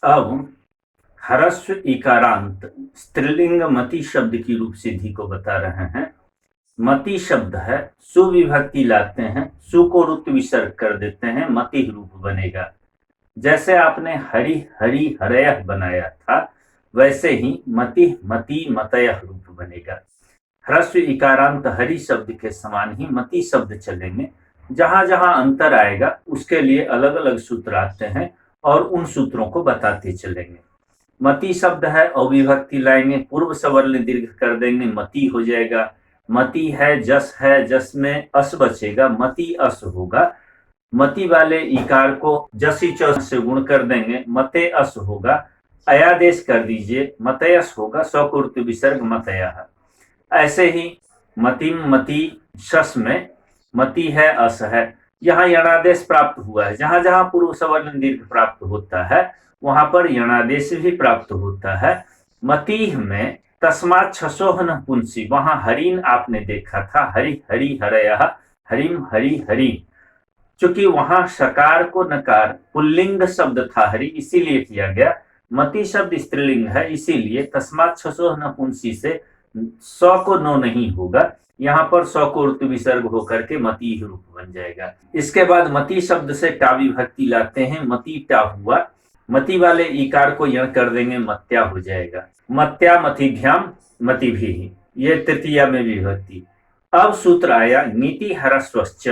अब ह्रस्व इकारांत स्त्रीलिंग मति शब्द की रूप सिद्धि को बता रहे हैं। मति शब्द है, सुविभक्ति लाते हैं, सु को रुत विसर्ग कर देते हैं, मति रूप बनेगा। जैसे आपने हरि हरि हरयः बनाया था, वैसे ही मति मति मतयः रूप बनेगा। ह्रस्व इकारांत हरि शब्द के समान ही मति शब्द चलेंगे। जहां जहां अंतर आएगा उसके लिए अलग अलग सूत्र आते हैं और उन सूत्रों को बताते चलेंगे। मति शब्द है, अविभक्ति लाएंगे, पूर्व सवर्ण दीर्घ कर देंगे, मति हो जाएगा। मति है, जस में अस बचेगा, मति अस होगा। मति वाले इकार को जसी च से गुण कर देंगे, मते अस होगा। अयादेश कर दीजिए, मतयस होगा, स्वकुर्त विसर्ग मतयः। ऐसे ही मतिम मति शस में मति है, अस है, यहाँ यणादेश प्राप्त हुआ है। जहां जहां पूर्व सवर्ण दीर्घ प्राप्त होता है वहां पर यणादेश भी प्राप्त होता है। मति में तस्मात् छसोह न पुंसी, वहां हरिन आपने देखा था, हरि हरि हरयः, हरिम हरि हरि। चूंकि वहां सकार को नकार पुल्लिंग शब्द था हरि, इसीलिए किया गया। मति शब्द स्त्रीलिंग है, इसीलिए तस्मात् छसोह न पुंसी से स को नो नहीं होगा, यहाँ पर स को ऋतु विसर्ग होकर के मति रूप बन जाएगा। इसके बाद मति शब्द से टा विभक्ति लाते हैं, मति टा हुआ। मति वाले इकार को यण कर देंगे, मत्या हो जाएगा। मत्या मतिभ्याम मति भी, ये तृतीया में विभक्ति। अब सूत्र आया नीति ह्रस्वश्च।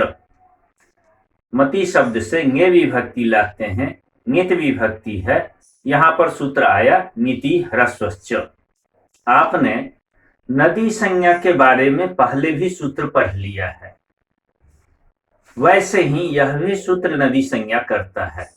मति शब्द से ङे विभक्ति लाते हैं, ङित विभक्ति है, यहां पर सूत्र आया नीति ह्रस्वश्च। आपने नदी संज्ञा के बारे में पहले भी सूत्र पढ़ लिया है, वैसे ही यह भी सूत्र नदी संज्ञा करता है।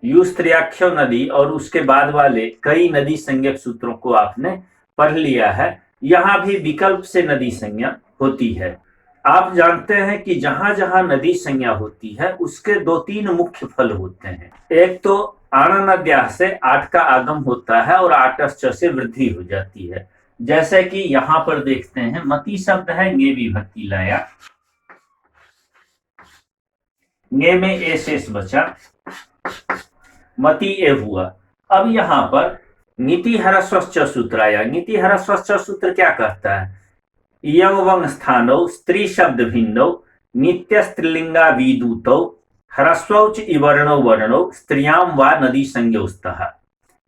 युस्त्र्याख्यो नदी और उसके बाद वाले कई नदी संज्ञक सूत्रों को आपने पढ़ लिया है। यहां भी विकल्प से नदी संज्ञा होती है। आप जानते हैं कि जहां जहां नदी संज्ञा होती है उसके दो तीन मुख्य फल होते हैं। एक तो आणनद्याः से आठ का आगम होता है और आटश्च से वृद्धि हो जाती है। जैसे कि यहां पर देखते हैं, मति शब्द है, ङे विभक्ति लाया, ङे में ए शेष बचा, मति ए हुआ। अब यहां पर नीति ह्रस्वश्च सूत्र आया। नीति ह्रस्वश्च सूत्र क्या कहता है? इयं वंग स्थानौ स्त्री शब्द भिन्नौ नित्य स्त्रीलिंगा विदूतौ ह्रस्वौच इवर्णौ वर्णौ स्त्रियां वा नदी संज्ञौस्तः।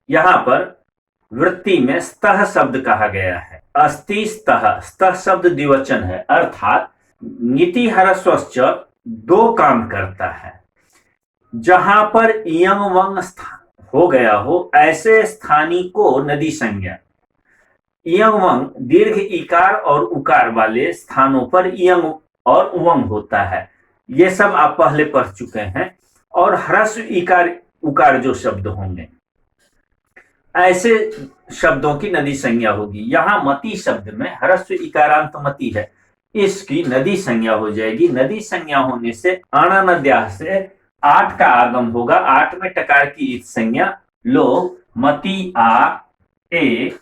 यहाँ पर वृत्ति में स्तः शब्द कहा गया है। अस्ति स्तः, स्तः शब्द द्विवचन है, अर्थात नीति ह्रस्वश्च दो काम करता है। जहां पर इयं वंग हो गया हो ऐसे स्थानी को नदी संज्ञा, इयं वंग दीर्घ इकार और उकार वाले स्थानों पर इयं और उवंग होता है। ये सब आप पहले पढ़ चुके हैं। और ह्रस्व इकार उकार जो शब्द होंगे ऐसे शब्दों की नदी संज्ञा होगी। यहाँ मति शब्द में ह्रस्व इकारांत मति है, इसकी नदी संज्ञा हो जाएगी। नदी संज्ञा होने से आणनद्याः से आठ का आगम होगा, आठ में टकार की इत संज्ञा लो, मति आ ए,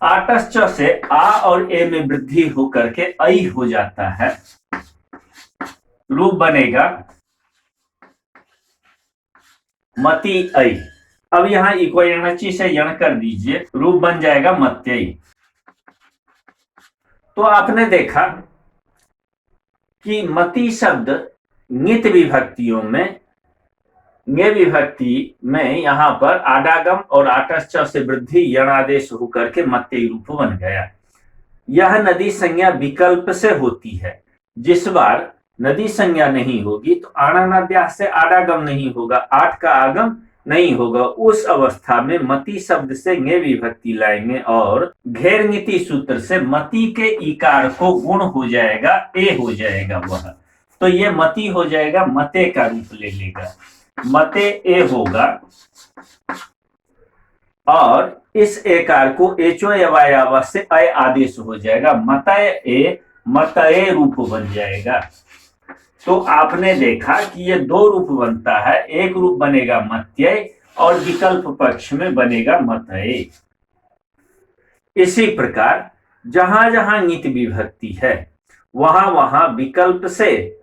आटश्च से आ और ए में वृद्धि होकर के ऐ हो जाता है, रूप बनेगा मति ऐ। अब यहां इक्वयणची से यण कर दीजिए, रूप बन जाएगा मत्यई। तो आपने देखा कि मति शब्द ङित विभक्तियों में, ङे विभक्ति में यहां पर आडागम और आटश्च से वृद्धि यणादेश होकर के मत्यई रूप बन गया। यह नदी संज्ञा विकल्प से होती है। जिस बार नदी संज्ञा नहीं होगी तो आणनद्याः से आडागम नहीं होगा, आठ का आगम नहीं होगा। उस अवस्था में मति शब्द से ङे विभक्ति लाएंगे और घेर नीति सूत्र से मति के इकार को गुण हो जाएगा, ए हो जाएगा वह, तो ये मति हो जाएगा, मते का रूप ले लेगा, मते ए होगा। और इस एकार को एचो यवायावा से अय आदेश हो जाएगा, मतय ए, मतये रूप बन जाएगा। तो आपने देखा कि ये दो रूप बनता है, एक रूप बनेगा मत्यय और विकल्प पक्ष में बनेगा मतये। इसी प्रकार जहां जहां ङित विभक्ति है वहां वहां विकल्प से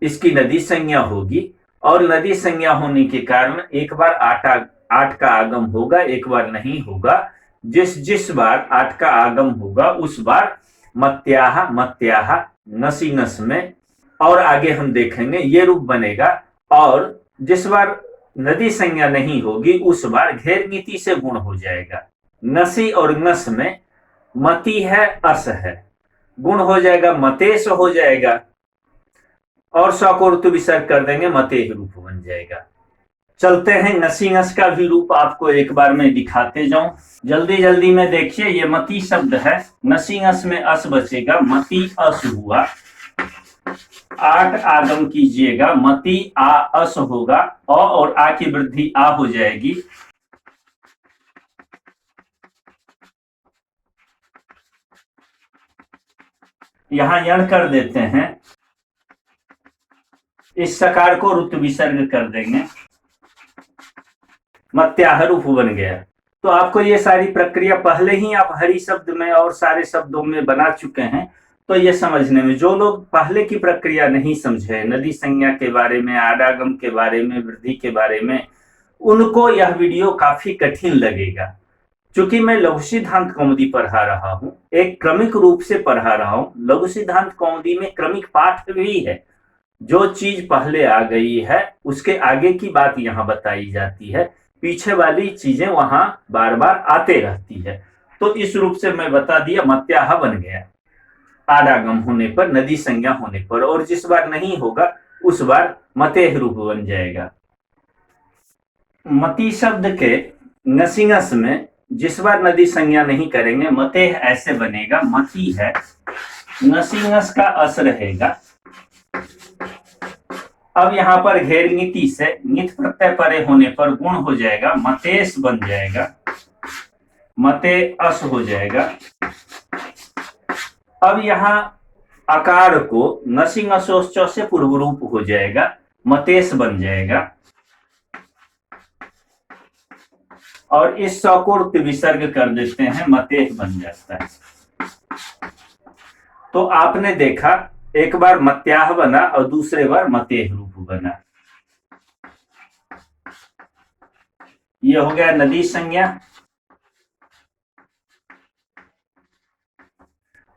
इसकी नदी संज्ञा होगी, और नदी संज्ञा होने के कारण एक बार आठ का आगम होगा, एक बार नहीं होगा। जिस जिस बार आठ का आगम होगा उस बार मत्याह मत्याह नसी नस में, और आगे हम देखेंगे ये रूप बनेगा। और जिस बार नदी संज्ञा नहीं होगी उस बार घेर नीति से गुण हो जाएगा। नसी और नस में मति है, अस है, गुण हो जाएगा, मतेश हो जाएगा, और स को ऋतु विसर्ग कर देंगे, मतेह रूप बन जाएगा। चलते हैं, नसी नस का भी रूप आपको एक बार में दिखाते जाऊं। जल्दी जल्दी में देखिए, ये मति शब्द है, नसी नस में अस बचेगा, मति अस हुआ। आठ आगम कीजिएगा, मति आ अस होगा, अ और आ की वृद्धि आ हो जाएगी। यहां यण कर देते हैं, इस सकार को ऋतु विसर्ग कर देंगे, मत्याह रूप बन गया। तो आपको ये सारी प्रक्रिया पहले ही आप हरि शब्द में और सारे शब्दों में बना चुके हैं। तो ये समझने में, जो लोग पहले की प्रक्रिया नहीं समझे, नदी संज्ञा के बारे में, आडागम के बारे में, वृद्धि के बारे में, उनको यह वीडियो काफी कठिन लगेगा। चूंकि मैं लघु सिद्धांत कौमुदी पढ़ा रहा हूं, एक क्रमिक रूप से पढ़ा रहा हूं। लघु सिद्धांत कौमुदी में क्रमिक पाठ भी है, जो चीज पहले आ गई है उसके आगे की बात यहाँ बताई जाती है, पीछे वाली चीजें वहां बार बार आते रहती है। तो इस रूप से मैं बता दिया, मत्याह बन गया आडागम होने पर, नदी संज्ञा होने पर, और जिस बार नहीं होगा उस बार मतेह रूप बन जाएगा। मति शब्द के नसीनस में जिस बार नदी संज्ञा नहीं करेंगे, मतेह ऐसे बनेगा, मति है, नसीनस का अस रहेगा। अब यहां पर घेर नीति से नित प्रत्यय परे होने पर गुण हो जाएगा, मतेश बन जाएगा, मते अस हो जाएगा। अब यहां आकार को नसिंग असोस से पूर्व रूप हो जाएगा, मतेश बन जाएगा, और इस स को विसर्ग कर देते हैं, मतेह बन जाता है। तो आपने देखा, एक बार मत्याह बना और दूसरे बार मतेह रूप बना। ये हो गया नदी संज्ञा,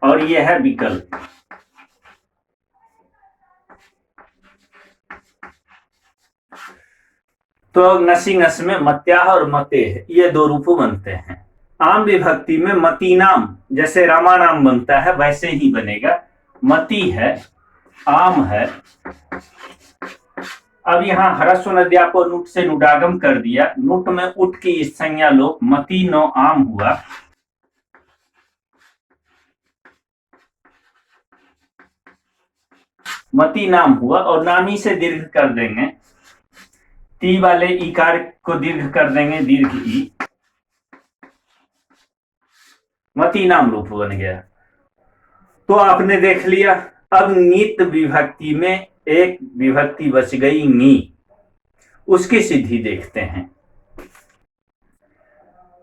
और ये है विकल्प। तो नसी नस में मत्याह और मतेह ये दो रूप बनते हैं। आम विभक्ति में मती नाम, जैसे रामा नाम बनता है वैसे ही बनेगा, मति है, आम है। अब यहां ह्रस्व नद्या को नुट से नुडागम कर दिया, नुट में उठ की संज्ञा लो, मति नो आम हुआ। मति नाम हुआ, और नामी से दीर्घ कर देंगे, ती वाले इकार को दीर्घ कर देंगे, दीर्घ ई, मति नाम रूप बन गया। तो आपने देख लिया। अब नीत विभक्ति में एक विभक्ति बच गई नी, उसकी सिद्धि देखते हैं।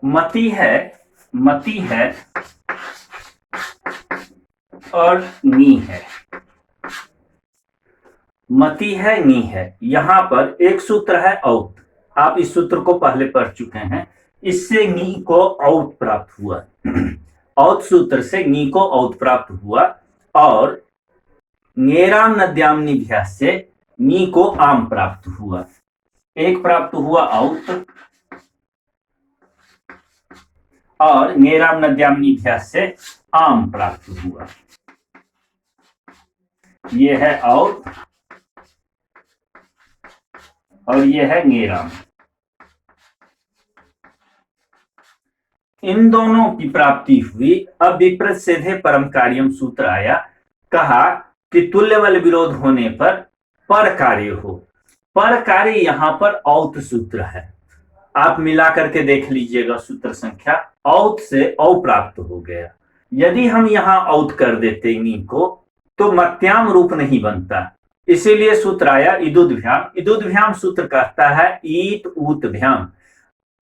मति है और नी है, मति है, नी है। यहां पर एक सूत्र है औत, आप इस सूत्र को पहले पढ़ चुके हैं। इससे नी को औत प्राप्त हुआ, औत सूत्र से नी को औत प्राप्त हुआ, और नेराम नद्याम निध्यास से नी को आम प्राप्त हुआ। एक प्राप्त हुआ औत, और नेराम नद्याम निध्यास से आम प्राप्त हुआ। ये है औत और ये है नेराम। इन दोनों की प्राप्ति हुई। अब विपरीत सेधे परम कार्यम सूत्र आया, कहा कि तुल्य बल विरोध होने पर कार्य हो। पर कार्य यहां पर औत सूत्र है, आप मिला करके देख लीजिएगा सूत्र संख्या, औत से औ प्राप्त हो गया। यदि हम यहां औत कर देते नी को तो मत्याम रूप नहीं बनता, इसीलिए सूत्र आया इदुद्भ्याम। इदुद्भ्याम सूत्र कहता है ईट ऊत भ्याम,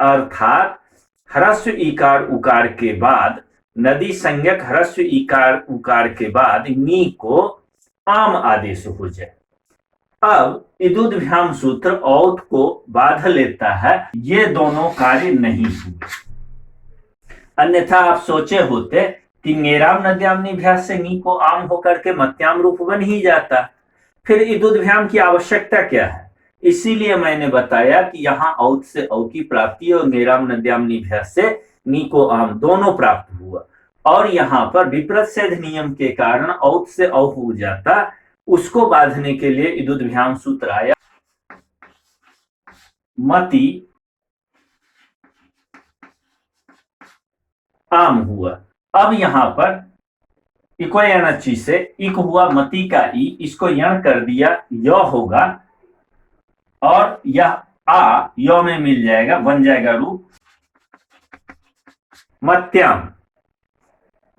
अर्थात ह्रस्व इकार उकार के बाद नदी संज्ञक ह्रस्व इकार उकार के बाद नी को आम आदेश हो जाए। अब इदुदभ्याम सूत्र औत को बाध लेता है, ये दोनों कार्य नहीं हुए। अन्यथा आप सोचे होते कि नेराम नद्याम निभ्यास से नी को आम होकर के मत्याम रूप बन ही जाता, फिर इदुदभ्याम की आवश्यकता क्या है। इसीलिए मैंने बताया कि यहाँ औत से औ की प्राप्ति और नेराम नद्याम निभ्यास से नी को आम दोनों प्राप्त हुआ, और यहाँ पर विप्रच्छेद नियम के कारण औत से औ हो जाता, उसको बांधने के लिए इदुदभ्याम सूत्र आया। मति आम हुआ। अब यहां पर इको यणची से इक हुआ, मति का ई, इसको यण कर दिया, य होगा, और यह आ य में मिल जाएगा, बन जाएगा रूप मत्याम।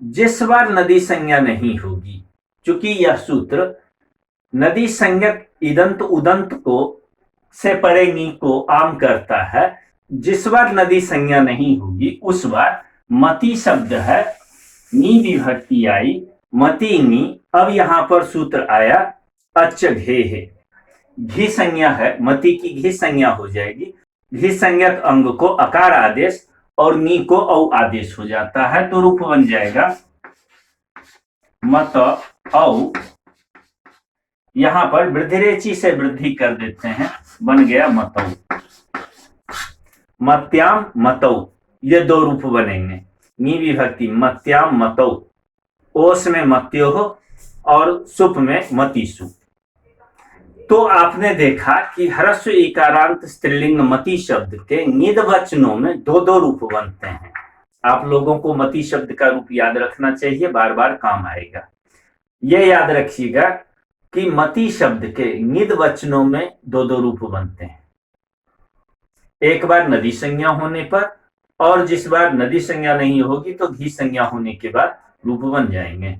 जिस बार नदी संज्ञा नहीं होगी, चूंकि यह सूत्र नदी संज्ञक इदंत उदंत को से परे नी को आम करता है, जिस बार नदी संज्ञा नहीं होगी उस बार मति शब्द है, नी विभक्ति आई, मति नी। अब यहां पर सूत्र आया अच्छ घे है, घी संज्ञा है, मति की घी संज्ञा हो जाएगी, घी संज्ञक अंग को अकार आदेश और नी को औ आदेश हो जाता है, तो रूप बन जाएगा मत औ। यहां पर वृद्धिरेची से वृद्धि कर देते हैं, बन गया मतौ, मत्याम मतौ, ये दो रूप बनेंगे। नी विभक्ति मत्याम मतौ, ओस में मत्यो हो और सुप में मतिसु। तो आपने देखा कि ह्रस्व इकारांत स्त्रीलिंग मति शब्द के निद वचनों में दो दो रूप बनते हैं। आप लोगों को मति शब्द का रूप याद रखना चाहिए, बार बार काम आएगा। ये याद रखिएगा कि मति शब्द के निद वचनों में दो दो रूप बनते हैं, एक बार नदी संज्ञा होने पर, और जिस बार नदी संज्ञा नहीं होगी तो घी संज्ञा होने के बाद रूप बन जाएंगे।